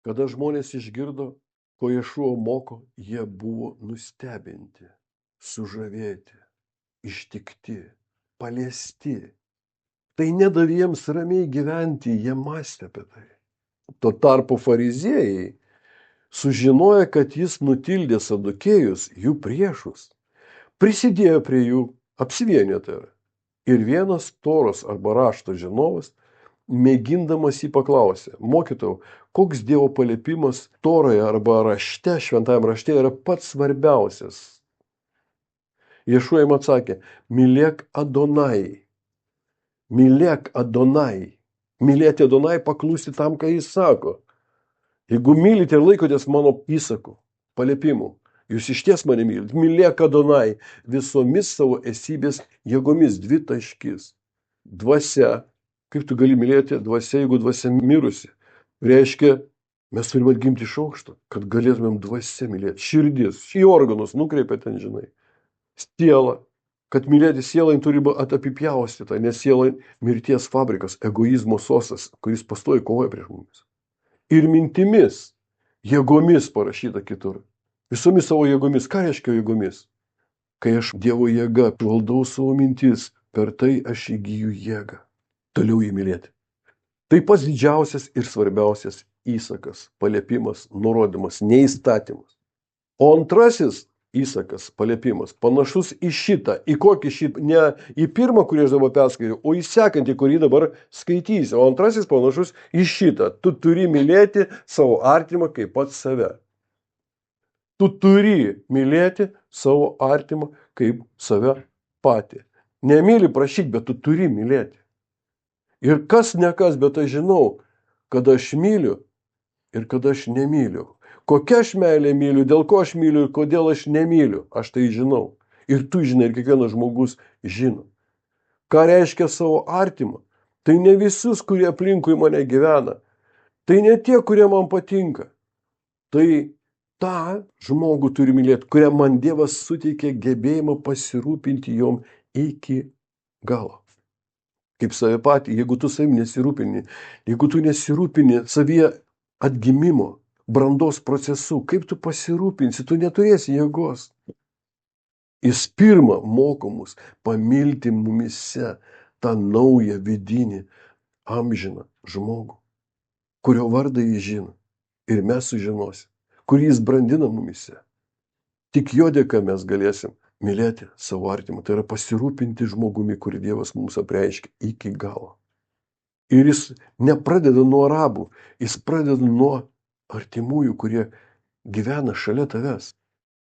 Kada žmonės išgirdo, ko Ješua moko, jie buvo nustebinti, sužavėti, ištikti, paliesti. Tai nedavė jiems ramiai gyventi, jie mąstė apie tai. Tuo tarpu fariziejai sužinojo, kad jis nutildė sadukėjus, jų priešus, prisidėjo prie jų, apsivienijo tai yra. Ir vienas toros arba rašto žinovas, mėgindamas jį paklausė: mokytojau, koks Dievo paliepimas toroje arba rašte, šventajame rašte yra pats svarbiausias? Ješua jam atsakė: mylėk Adonai. Mylėk Adonai. Mylėti Adonai, paklusti tam, ką jis sako. Jeigu mylite ir laikotės mano įsakų, paliepimų, jūs išties mane mylite. Mylėk Adonai visomis savo esybės jėgomis. Dvitaškis. Dvasia. Kaip tu gali mylėti dvasia, jeigu dvasia mirusi? Reiškia, mes turime atgimti iš aukšto, kad galėtumėm dvasia mylėti. Širdis, į organus nukreipia ten, žinai. Siela. Kad mylėti sielą turi apipjaustyta, nes siela mirties fabrikas, egoizmo sostas, kuris pastoji kovoja prieš mumis. Ir mintimis, jėgomis parašyta kitur. Visomis savo jėgomis. Ką reiškia jėgomis? Kai aš Dievo jėga valdau savo mintis, per tai aš įgyju jėgą. Toliau jį mylėti. Tai pats didžiausias ir svarbiausias įsakas, paliepimas, nurodymas, ne įstatymas. O antrasis įsakas, paliepimas, panašus į šitą. Į kokį šitą? Ne į pirmą, kurį aš dabar perskaičiau, o į sekantį, kurį dabar skaitysiu. O antrasis panašus į šitą. Tu turi mylėti savo artimą kaip pats save. Tu turi mylėti savo artimą kaip save patį. Nemyli prašyti, bet tu turi mylėti. Ir kas ne kas, bet aš žinau, kada aš myliu ir kada aš nemyliu. Kokia aš meilę myliu, dėl ko aš myliu ir kodėl aš nemyliu, aš tai žinau. Ir tu žinai, ir kiekvienas žmogus žino. Ką reiškia savo artimą? Tai ne visus, kurie aplinkui mane gyvena. Tai ne tie, kurie man patinka. Tai tą žmogų turi mylėti, kuriam man Dievas suteikė gebėjimą pasirūpinti jom iki galo. Kaip save patį, jeigu tu savim nesirūpini, jeigu tu nesirūpini savyje atgimimo, brandos procesu, kaip tu pasirūpinsi, tu neturėsi jėgos. Jis pirmą moko mus pamilti mumise tą naują vidinį, amžiną žmogų, kurio vardą jis žino ir mes sužinosim, kurį jis brandina mumise. Tik jo dėka mes galėsim mylėti savo artimą, tai yra pasirūpinti žmogumi, kurį Dievas mums apreiškia iki galo. Ir jis nepradeda nuo arabų, jis pradeda nuo artimųjų, kurie gyvena šalia tavęs.